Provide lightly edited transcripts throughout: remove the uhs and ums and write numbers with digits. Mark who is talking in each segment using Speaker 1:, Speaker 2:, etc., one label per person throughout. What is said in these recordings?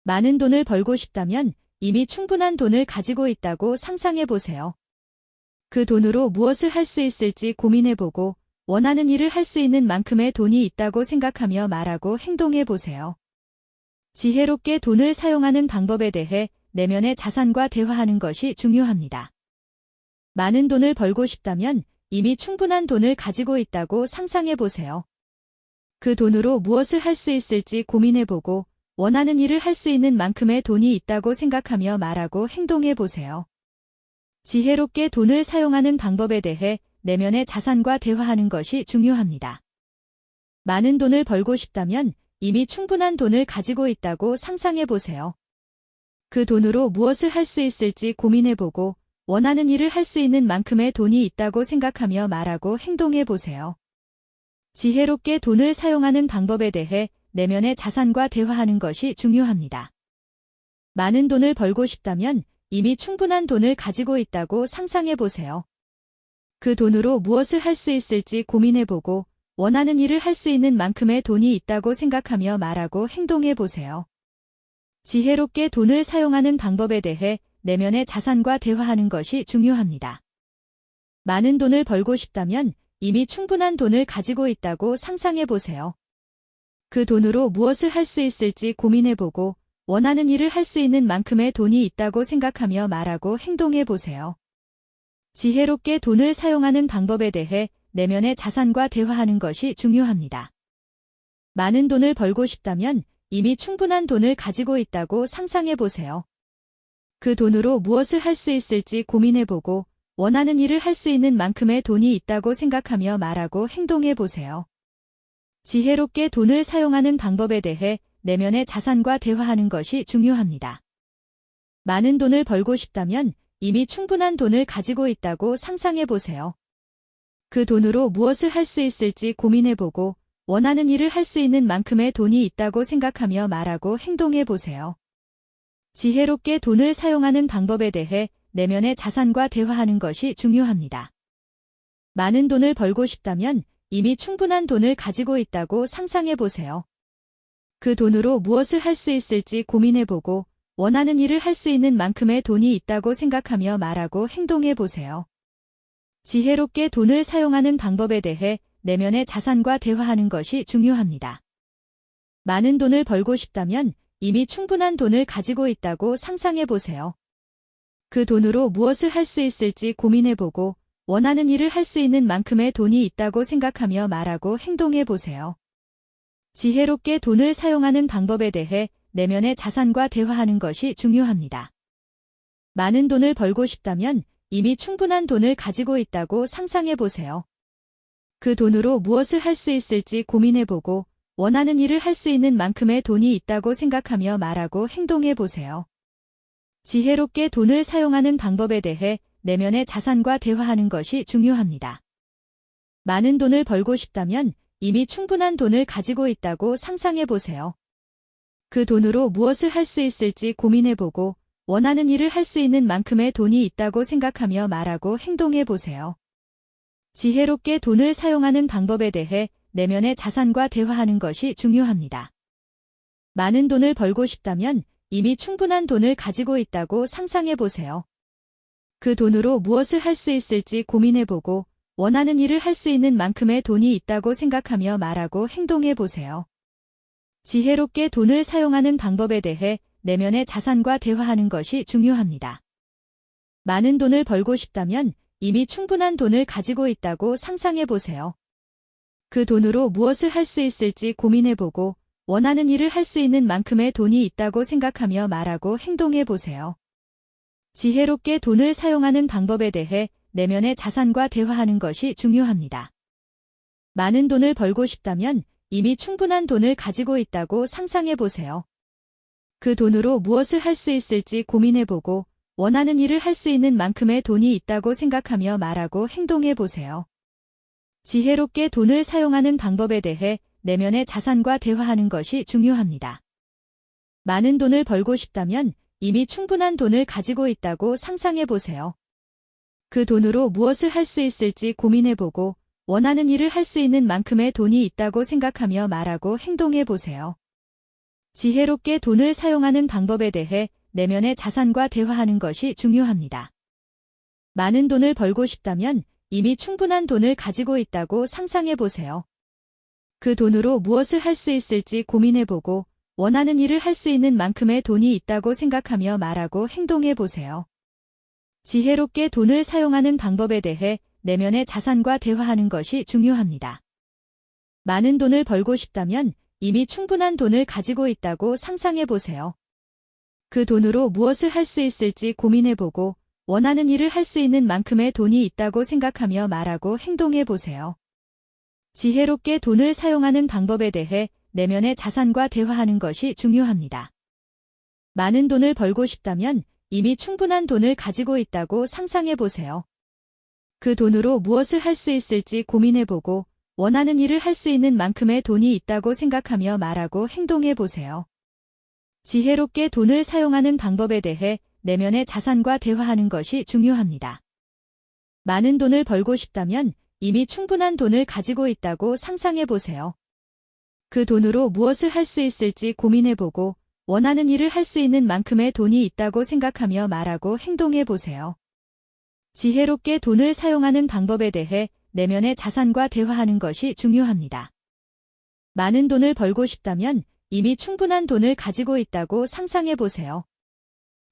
Speaker 1: 많은 돈을 벌고 싶다면 이미 충분한 돈을 가지고 있다고 상상해 보세요. 그 돈으로 무엇을 할 수 있을지 고민해보고 원하는 일을 할 수 있는 만큼의 돈이 있다고 생각하며 말하고 행동해 보세요. 지혜롭게 돈을 사용하는 방법에 대해 내면의 자산과 대화하는 것이 중요합니다. 많은 돈을 벌고 싶다면 이미 충분한 돈을 가지고 있다고 상상해 보세요. 그 돈으로 무엇을 할 수 있을지 고민해보고 원하는 일을 할 수 있는 만큼의 돈이 있다고 생각하며 말하고 행동해 보세요. 지혜롭게 돈을 사용하는 방법에 대해 내면의 자산과 대화하는 것이 중요합니다. 많은 돈을 벌고 싶다면 이미 충분한 돈을 가지고 있다고 상상해 보세요. 그 돈으로 무엇을 할 수 있을지 고민해보고 원하는 일을 할 수 있는 만큼의 돈이 있다고 생각하며 말하고 행동해 보세요. 지혜롭게 돈을 사용하는 방법에 대해 내면의 자산과 대화하는 것이 중요합니다. 많은 돈을 벌고 싶다면 이미 충분한 돈을 가지고 있다고 상상해 보세요. 그 돈으로 무엇을 할 수 있을지 고민해보고 원하는 일을 할 수 있는 만큼의 돈이 있다고 생각하며 말하고 행동해 보세요. 지혜롭게 돈을 사용하는 방법에 대해 내면의 자산과 대화하는 것이 중요합니다. 많은 돈을 벌고 싶다면 이미 충분한 돈을 가지고 있다고 상상해 보세요. 그 돈으로 무엇을 할 수 있을지 고민해보고 원하는 일을 할 수 있는 만큼의 돈이 있다고 생각하며 말하고 행동해 보세요. 지혜롭게 돈을 사용하는 방법에 대해 내면의 자산과 대화하는 것이 중요합니다. 많은 돈을 벌고 싶다면 이미 충분한 돈을 가지고 있다고 상상해 보세요. 그 돈으로 무엇을 할 수 있을지 고민해보고 원하는 일을 할 수 있는 만큼의 돈이 있다고 생각하며 말하고 행동해 보세요. 지혜롭게 돈을 사용하는 방법에 대해 내면의 자산과 대화하는 것이 중요합니다. 많은 돈을 벌고 싶다면 이미 충분한 돈을 가지고 있다고 상상해 보세요. 그 돈으로 무엇을 할 수 있을지 고민해보고 원하는 일을 할 수 있는 만큼의 돈이 있다고 생각하며 말하고 행동해 보세요. 지혜롭게 돈을 사용하는 방법에 대해 내면의 자산과 대화하는 것이 중요합니다. 많은 돈을 벌고 싶다면 이미 충분한 돈을 가지고 있다고 상상해 보세요. 그 돈으로 무엇을 할 수 있을지 고민해보고 원하는 일을 할 수 있는 만큼의 돈이 있다고 생각하며 말하고 행동해 보세요. 지혜롭게 돈을 사용하는 방법에 대해 내면의 자산과 대화하는 것이 중요합니다. 많은 돈을 벌고 싶다면 이미 충분한 돈을 가지고 있다고 상상해 보세요. 그 돈으로 무엇을 할 수 있을지 고민해보고 원하는 일을 할 수 있는 만큼의 돈이 있다고 생각하며 말하고 행동해 보세요. 지혜롭게 돈을 사용하는 방법에 대해 내면의 자산과 대화하는 것이 중요합니다. 많은 돈을 벌고 싶다면 이미 충분한 돈을 가지고 있다고 상상해 보세요. 그 돈으로 무엇을 할 수 있을지 고민해보고 원하는 일을 할 수 있는 만큼의 돈이 있다고 생각하며 말하고 행동해 보세요. 지혜롭게 돈을 사용하는 방법에 대해 내면의 자산과 대화하는 것이 중요합니다. 많은 돈을 벌고 싶다면 이미 충분한 돈을 가지고 있다고 상상해 보세요. 그 돈으로 무엇을 할 수 있을지 고민해보고 원하는 일을 할 수 있는 만큼의 돈이 있다고 생각하며 말하고 행동해 보세요. 지혜롭게 돈을 사용하는 방법에 대해 내면의 자산과 대화하는 것이 중요합니다. 많은 돈을 벌고 싶다면 이미 충분한 돈을 가지고 있다고 상상해 보세요. 그 돈으로 무엇을 할 수 있을지 고민해보고 원하는 일을 할 수 있는 만큼의 돈이 있다고 생각하며 말하고 행동해 보세요. 지혜롭게 돈을 사용하는 방법에 대해 내면의 자산과 대화하는 것이 중요합니다. 많은 돈을 벌고 싶다면 이미 충분한 돈을 가지고 있다고 상상해 보세요. 그 돈으로 무엇을 할 수 있을지 고민해보고 원하는 일을 할 수 있는 만큼의 돈이 있다고 생각하며 말하고 행동해 보세요. 지혜롭게 돈을 사용하는 방법에 대해 내면의 자산과 대화하는 것이 중요합니다. 많은 돈을 벌고 싶다면 이미 충분한 돈을 가지고 있다고 상상해 보세요. 그 돈으로 무엇을 할 수 있을지 고민해보고 원하는 일을 할 수 있는 만큼의 돈이 있다고 생각하며 말하고 행동해 보세요. 지혜롭게 돈을 사용하는 방법에 대해 내면의 자산과 대화하는 것이 중요합니다. 많은 돈을 벌고 싶다면 이미 충분한 돈을 가지고 있다고 상상해 보세요. 그 돈으로 무엇을 할 수 있을지 고민해보고 원하는 일을 할 수 있는 만큼의 돈이 있다고 생각하며 말하고 행동해 보세요. 지혜롭게 돈을 사용하는 방법에 대해 내면의 자산과 대화하는 것이 중요합니다. 많은 돈을 벌고 싶다면 이미 충분한 돈을 가지고 있다고 상상해 보세요. 그 돈으로 무엇을 할 수 있을지 고민해보고 원하는 일을 할 수 있는 만큼의 돈이 있다고 생각하며 말하고 행동해 보세요. 지혜롭게 돈을 사용하는 방법에 대해 내면의 자산과 대화하는 것이 중요합니다. 많은 돈을 벌고 싶다면 이미 충분한 돈을 가지고 있다고 상상해 보세요. 그 돈으로 무엇을 할 수 있을지 고민해보고 원하는 일을 할 수 있는 만큼의 돈이 있다고 생각하며 말하고 행동해 보세요. 지혜롭게 돈을 사용하는 방법에 대해 내면의 자산과 대화하는 것이 중요합니다. 많은 돈을 벌고 싶다면 이미 충분한 돈을 가지고 있다고 상상해 보세요. 그 돈으로 무엇을 할 수 있을지 고민해보고 원하는 일을 할 수 있는 만큼의 돈이 있다고 생각하며 말하고 행동해 보세요. 지혜롭게 돈을 사용하는 방법에 대해 내면의 자산과 대화하는 것이 중요합니다. 많은 돈을 벌고 싶다면 이미 충분한 돈을 가지고 있다고 상상해 보세요. 그 돈으로 무엇을 할 수 있을지 고민해보고 원하는 일을 할 수 있는 만큼의 돈이 있다고 생각하며 말하고 행동해 보세요. 지혜롭게 돈을 사용하는 방법에 대해 내면의 자산과 대화하는 것이 중요합니다. 많은 돈을 벌고 싶다면 이미 충분한 돈을 가지고 있다고 상상해 보세요.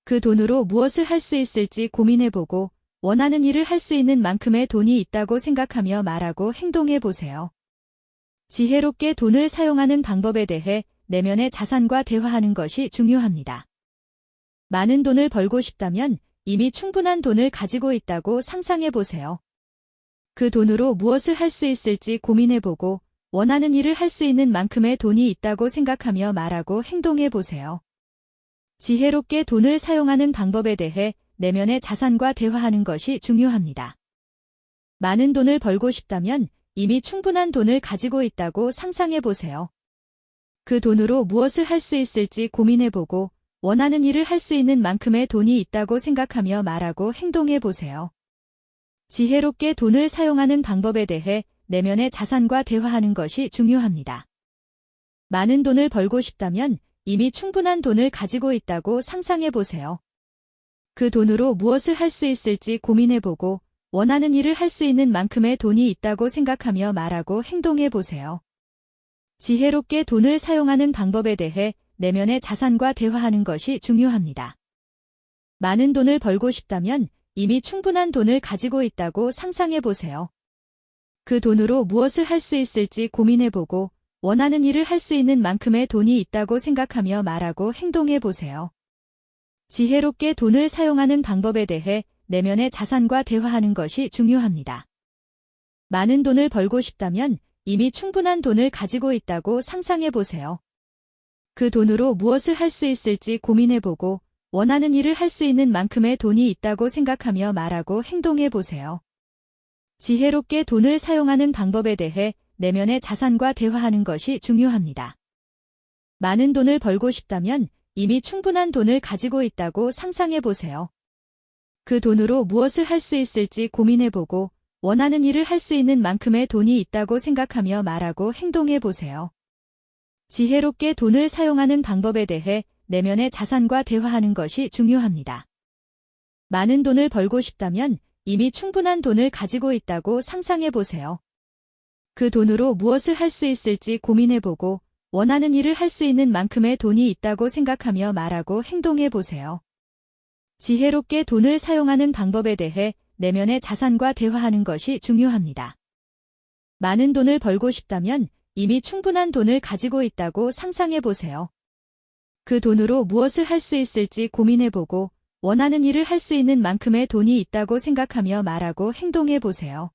Speaker 1: 그 돈으로 무엇을 할 수 있을지 고민해보고 원하는 일을 할 수 있는 만큼의 돈이 있다고 생각하며 말하고 행동해 보세요. 지혜롭게 돈을 사용하는 방법에 대해 내면의 자산과 대화하는 것이 중요합니다. 많은 돈을 벌고 싶다면 이미 충분한 돈을 가지고 있다고 상상해 보세요. 그 돈으로 무엇을 할 수 있을지 고민해보고 원하는 일을 할 수 있는 만큼의 돈이 있다고 생각하며 말하고 행동해 보세요. 지혜롭게 돈을 사용하는 방법에 대해 내면의 자산과 대화하는 것이 중요합니다. 많은 돈을 벌고 싶다면 이미 충분한 돈을 가지고 있다고 상상해 보세요. 그 돈으로 무엇을 할 수 있을지 고민해보고 원하는 일을 할 수 있는 만큼의 돈이 있다고 생각하며 말하고 행동해 보세요. 지혜롭게 돈을 사용하는 방법에 대해 내면의 자산과 대화하는 것이 중요합니다. 많은 돈을 벌고 싶다면 이미 충분한 돈을 가지고 있다고 상상해 보세요. 그 돈으로 무엇을 할 수 있을지 고민해보고 원하는 일을 할 수 있는 만큼의 돈이 있다고 생각하며 말하고 행동해 보세요. 지혜롭게 돈을 사용하는 방법에 대해 내면의 자산과 대화하는 것이 중요합니다. 많은 돈을 벌고 싶다면 이미 충분한 돈을 가지고 있다고 상상해 보세요. 그 돈으로 무엇을 할 수 있을지 고민해보고 원하는 일을 할 수 있는 만큼의 돈이 있다고 생각하며 말하고 행동해 보세요. 지혜롭게 돈을 사용하는 방법에 대해 내면의 자산과 대화하는 것이 중요합니다. 많은 돈을 벌고 싶다면 이미 충분한 돈을 가지고 있다고 상상해 보세요. 그 돈으로 무엇을 할 수 있을지 고민해보고 원하는 일을 할 수 있는 만큼의 돈이 있다고 생각하며 말하고 행동해 보세요. 지혜롭게 돈을 사용하는 방법에 대해 내면의 자산과 대화하는 것이 중요합니다. 많은 돈을 벌고 싶다면 이미 충분한 돈을 가지고 있다고 상상해 보세요. 그 돈으로 무엇을 할 수 있을지 고민해보고 원하는 일을 할 수 있는 만큼의 돈이 있다고 생각하며 말하고 행동해 보세요. 지혜롭게 돈을 사용하는 방법에 대해 내면의 자산과 대화하는 것이 중요합니다. 많은 돈을 벌고 싶다면 이미 충분한 돈을 가지고 있다고 상상해 보세요. 그 돈으로 무엇을 할 수 있을지 고민해보고 원하는 일을 할 수 있는 만큼의 돈이 있다고 생각하며 말하고 행동해 보세요. 지혜롭게 돈을 사용하는 방법에 대해 내면의 자산과 대화하는 것이 중요합니다. 많은 돈을 벌고 싶다면 이미 충분한 돈을 가지고 있다고 상상해 보세요. 그 돈으로 무엇을 할 수 있을지 고민해보고 원하는 일을 할 수 있는 만큼의 돈이 있다고 생각하며 말하고 행동해 보세요.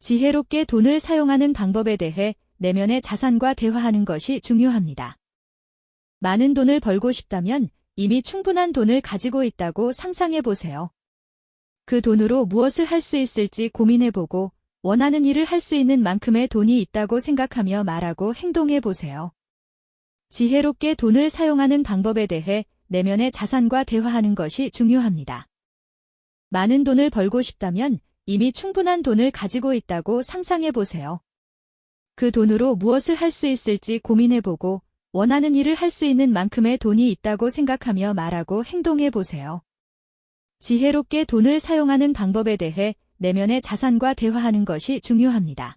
Speaker 1: 지혜롭게 돈을 사용하는 방법에 대해 내면의 자산과 대화하는 것이 중요합니다. 많은 돈을 벌고 싶다면 이미 충분한 돈을 가지고 있다고 상상해 보세요. 그 돈으로 무엇을 할 수 있을지 고민해보고 원하는 일을 할 수 있는 만큼의 돈이 있다고 생각하며 말하고 행동해 보세요. 지혜롭게 돈을 사용하는 방법에 대해 내면의 자산과 대화하는 것이 중요합니다. 많은 돈을 벌고 싶다면 이미 충분한 돈을 가지고 있다고 상상해 보세요. 그 돈으로 무엇을 할 수 있을지 고민해보고 원하는 일을 할 수 있는 만큼의 돈이 있다고 생각하며 말하고 행동해 보세요. 지혜롭게 돈을 사용하는 방법에 대해 내면의 자산과 대화하는 것이 중요합니다.